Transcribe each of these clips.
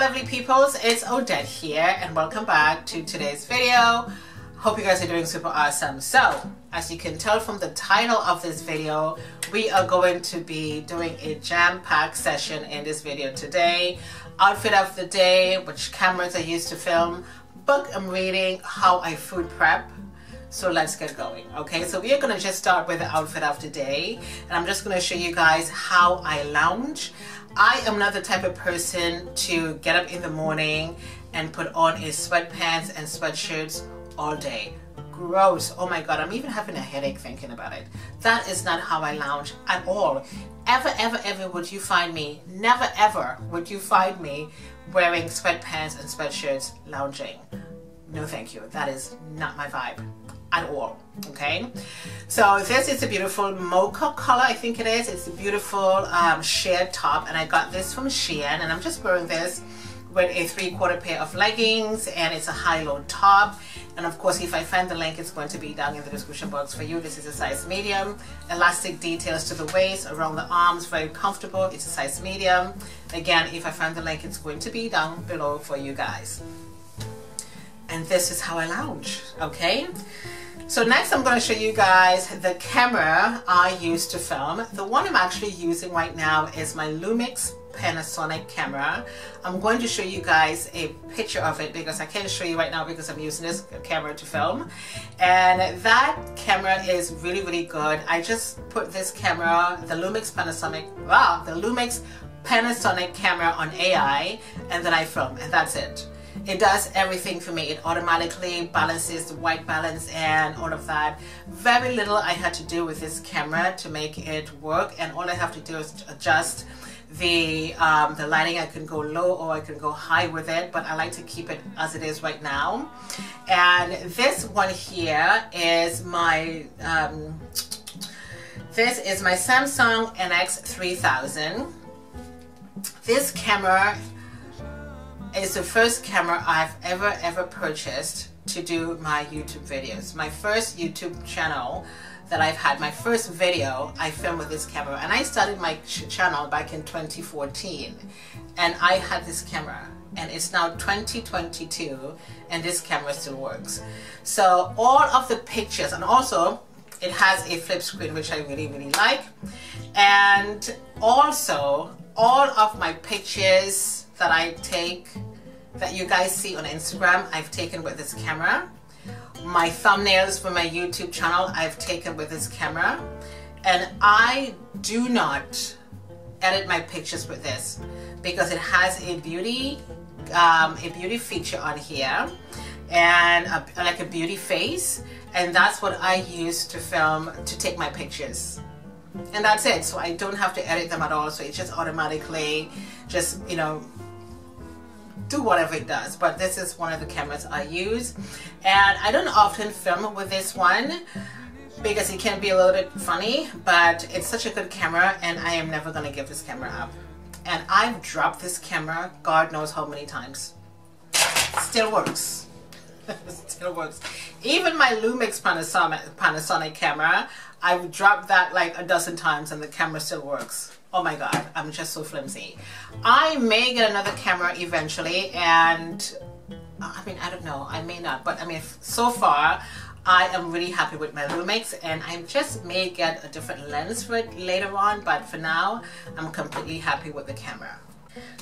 lovely peoples, it's Odette here and welcome back to today's video. Hope you guys are doing super awesome. So as you can tell from the title of this video, we are going to be doing a jam-packed session in this video today. Outfit of the day, which cameras I use to film, book I'm reading, how I food prep. So let's get going. Okay, so we are going to just start with the outfit of the day, and I'm just going to show you guys how I lounge. I am not the type of person to get up in the morning and put on a sweatpants and sweatshirts all day. Gross. Oh my god, I'm even having a headache thinking about it. That is not how I lounge at all. Ever would you find me, never ever would you find me wearing sweatpants and sweatshirts lounging. No thank you. That is not my vibe at all. Okay, so this is a beautiful mocha color, I think it is. It's a beautiful sheer top, and I got this from Shein, and I'm just wearing this with a 3/4 pair of leggings, and it's a high-low top. And of course, if I find the link, it's going to be down in the description box for you. This is a size medium. Elastic details to the waist, around the arms, very comfortable. It's a size medium. Again, if I find the link, it's going to be down below for you guys. And this is how I lounge. Okay, so next I'm going to show you guys the camera I use to film. The one I'm actually using right now is my Lumix Panasonic camera. I'm going to show you guys a picture of it because I can't show you right now because I'm using this camera to film. And that camera is really good. I just put this camera, the Lumix Panasonic camera on AI, and then I film, and that's it. It does everything for me. It automatically balances the white balance and all of that. Very little I had to do with this camera to make it work, and all I have to do is adjust the lighting. I can go low or I can go high with it, but I like to keep it as it is right now. And this one here is my Samsung NX3000. This camera is the first camera I've ever purchased to do my YouTube videos. My first YouTube channel that I've had, my first video, I filmed with this camera. And I started my channel back in 2014. And I had this camera. And it's now 2022 and this camera still works. So all of the pictures, and also it has a flip screen, which I really like. And also all of my pictures that I take, that you guys see on Instagram, I've taken with this camera. My thumbnails for my YouTube channel, I've taken with this camera. And I do not edit my pictures with this because it has a beauty feature on here, and like a beauty face, and that's what I use to film, to take my pictures. And that's it. So I don't have to edit them at all. So it just automatically just, you know, do whatever it does. But this is one of the cameras I use, and I don't often film with this one because it can be a little bit funny, but it's such a good camera and I am never going to give this camera up. And I've dropped this camera God knows how many times. Still works. Still works. Even my Lumix Panasonic camera, I've dropped that like a dozen times and the camera still works. Oh my god, I'm just so flimsy. I may get another camera eventually, and I mean, I don't know, I may not, but I mean, so far I am really happy with my Lumix, and I just may get a different lens for it later on, but for now I'm completely happy with the camera.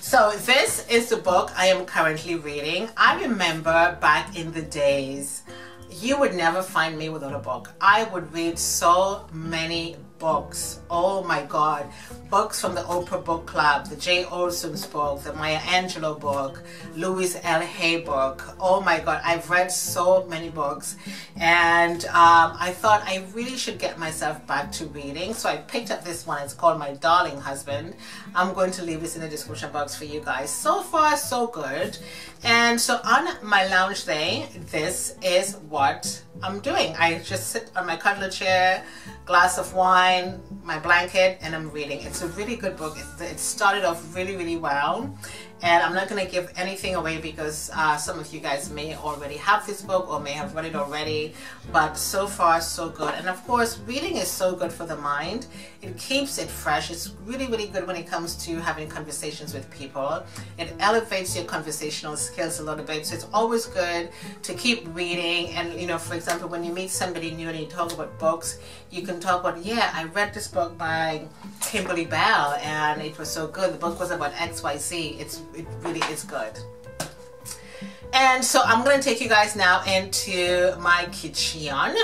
So this is the book I am currently reading. I remember back in the days, you would never find me without a book. I would read so many books. Oh my god. Books from the Oprah Book Club, the Jay Olsen's book, the Maya Angelou book, Louise L. Hay book. Oh my god, I've read so many books, and I thought I really should get myself back to reading. So I picked up this one. It's called My Darling Husband. I'm going to leave this in the description box for you guys. So far so good. And so on my lounge day, this is what I'm doing. I just sit on my cuddler chair, glass of wine, my blanket, and I'm reading. It's a really good book. It started off really well, And I'm not going to give anything away because some of you guys may already have this book or may have read it already, but so far so good. And of course, reading is so good for the mind. It keeps it fresh. It's really, really good when it comes to having conversations with people. It elevates your conversational skills a little bit, so it's always good to keep reading. And you know, for example, when you meet somebody new and you talk about books, you can talk about, yeah, I read this book by Kimberly, Belle, and it was so good. The book was about XYZ. It really is good. And so I'm going to take you guys now into my kitchen,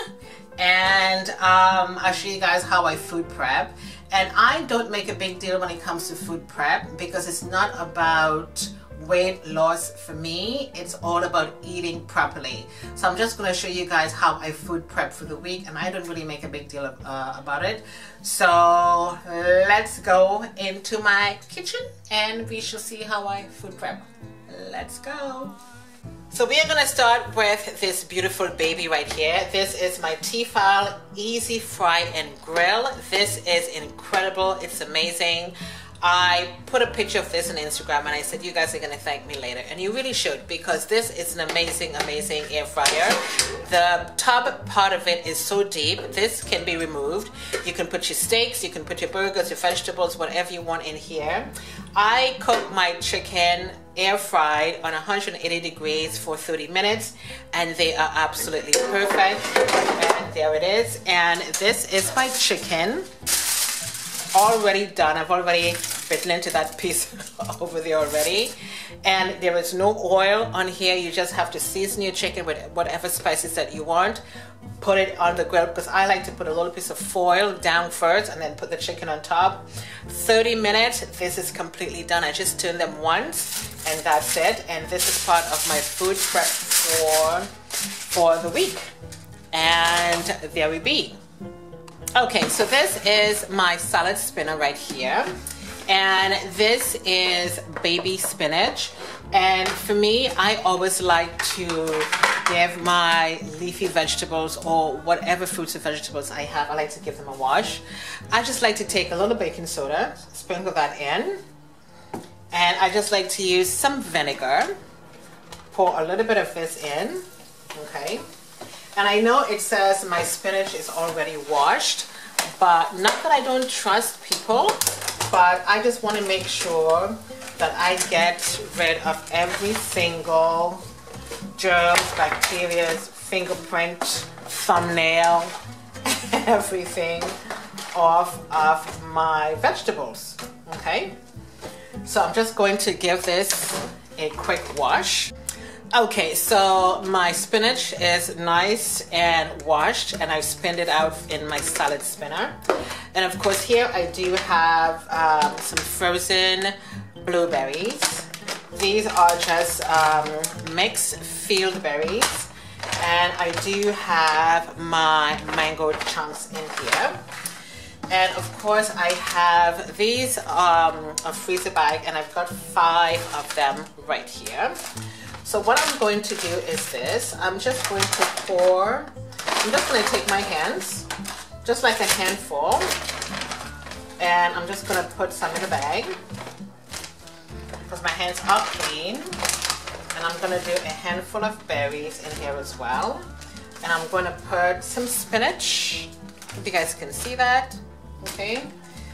and I'll show you guys how I food prep. And I don't make a big deal when it comes to food prep because it's not about weight loss for me. It's all about eating properly. So I'm just going to show you guys how I food prep for the week, and I don't really make a big deal about it. So let's go into my kitchen and we shall see how I food prep. Let's go. So we are going to start with this beautiful baby right here. This is my TFAL Easy Fry and Grill. This is incredible. It's amazing. I put a picture of this on Instagram and I said, you guys are going to thank me later. And you really should, because this is an amazing, amazing air fryer. The top part of it is so deep. This can be removed. You can put your steaks, you can put your burgers, your vegetables, whatever you want in here. I cook my chicken air fried on 180 degrees for 30 minutes and they are absolutely perfect. And there it is. And this is my chicken. Already done. I've already bitten into that piece over there already, and there is no oil on here. You just have to season your chicken with whatever spices that you want, put it on the grill, because I like to put a little piece of foil down first and then put the chicken on top. 30 minutes, this is completely done. I just turn them once and that's it. And this is part of my food prep for the week, and there we be. Okay, so this is my salad spinner right here, and this is baby spinach. And for me, I always like to give my leafy vegetables or whatever fruits and vegetables I have, I like to give them a wash. I just like to take a little baking soda, sprinkle that in, and I just like to use some vinegar, pour a little bit of this in, okay? And I know it says my spinach is already washed, but not that I don't trust people, but I just want to make sure that I get rid of every single germs, bacteria, fingerprint, thumbnail, everything off of my vegetables, okay? So I'm just going to give this a quick wash. Okay, so my spinach is nice and washed, and I've spinned it out in my salad spinner. And of course here I do have some frozen blueberries. These are just mixed field berries. And I do have my mango chunks in here. And of course I have these a freezer bag, and I've got 5 of them right here. So what I'm going to do is this. I'm just going to pour, I'm just going to take my hands, just like a handful, and I'm just going to put some in the bag because my hands are clean. And I'm going to do a handful of berries in here as well. And I'm going to put some spinach, if you guys can see that, okay?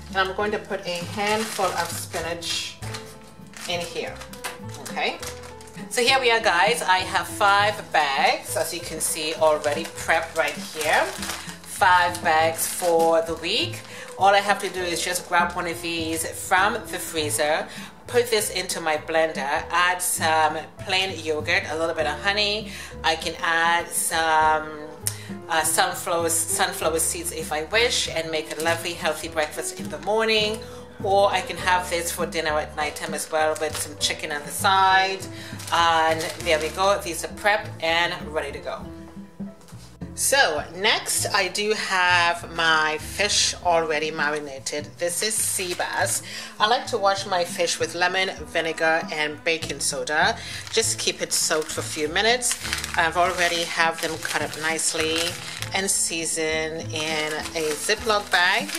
And I'm going to put a handful of spinach in here, okay? So here we are, guys. I have 5 bags, as you can see, already prepped right here. 5 bags for the week. All I have to do is just grab one of these from the freezer, put this into my blender, add some plain yogurt, a little bit of honey. I can add some sunflower seeds if I wish, and make a lovely healthy breakfast in the morning. Or I can have this for dinner at nighttime as well, with some chicken on the side. And there we go. These are prepped and ready to go. So next I do have my fish already marinated. This is sea bass. I like to wash my fish with lemon, vinegar and baking soda. Just keep it soaked for a few minutes. I've already have them cut up nicely and seasoned in a Ziploc bag.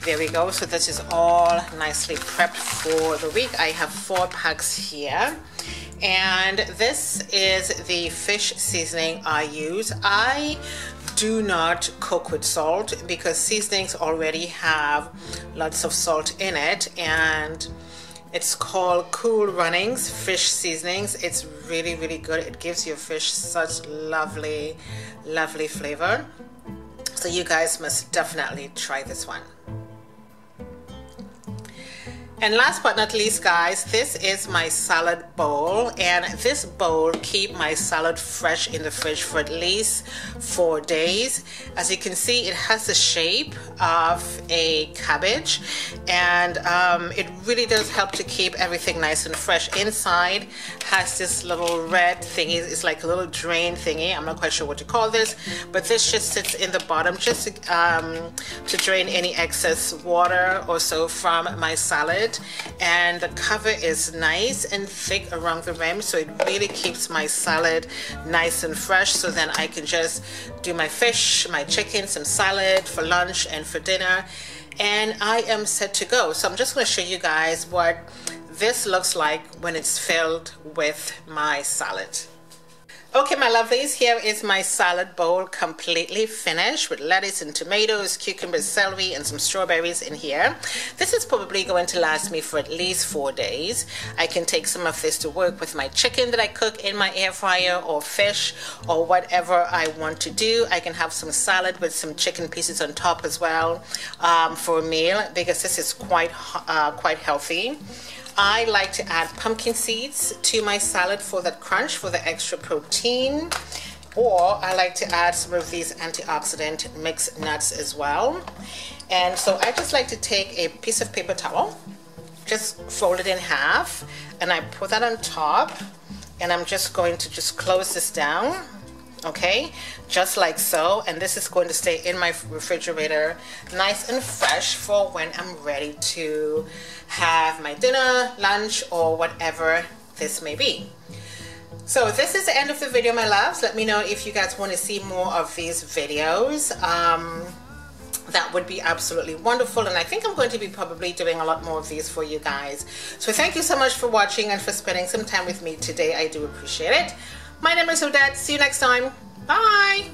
There we go. So this is all nicely prepped for the week. I have 4 packs here. And this is the fish seasoning I use. I do not cook with salt because seasonings already have lots of salt in it, and it's called Cool Runnings Fish Seasonings. It's really, really good. It gives your fish such lovely, lovely flavor. So you guys must definitely try this one. And last but not least, guys, this is my salad bowl, and this bowl keep my salad fresh in the fridge for at least 4 days. As you can see, it has the shape of a cabbage, and it really does help to keep everything nice and fresh. Inside has this little red thingy. It's like a little drain thingy. I'm not quite sure what to call this, but this just sits in the bottom just to drain any excess water or so from my salad. And the cover is nice and thick around the rim, so it really keeps my salad nice and fresh. So then I can just do my fish, my chicken, some salad for lunch and for dinner, and I am set to go. So I'm just going to show you guys what this looks like when it's filled with my salad. Okay, my lovelies, here is my salad bowl completely finished with lettuce and tomatoes, cucumbers, celery, and some strawberries in here. This is probably going to last me for at least 4 days. I can take some of this to work with my chicken that I cook in my air fryer, or fish, or whatever I want to do. I can have some salad with some chicken pieces on top as well for a meal, because this is quite healthy. I like to add pumpkin seeds to my salad for that crunch, for the extra protein, or I like to add some of these antioxidant mixed nuts as well. And so I just like to take a piece of paper towel, just fold it in half, and I put that on top, and I'm just going to just close this down. Okay, just like so, and this is going to stay in my refrigerator nice and fresh for when I'm ready to have my dinner, lunch, or whatever this may be. So this is the end of the video, my loves. Let me know if you guys want to see more of these videos. That would be absolutely wonderful, and I think I'm going to be probably doing a lot more of these for you guys. So thank you so much for watching and for spending some time with me today. I do appreciate it. My name is Odette. See you next time. Bye.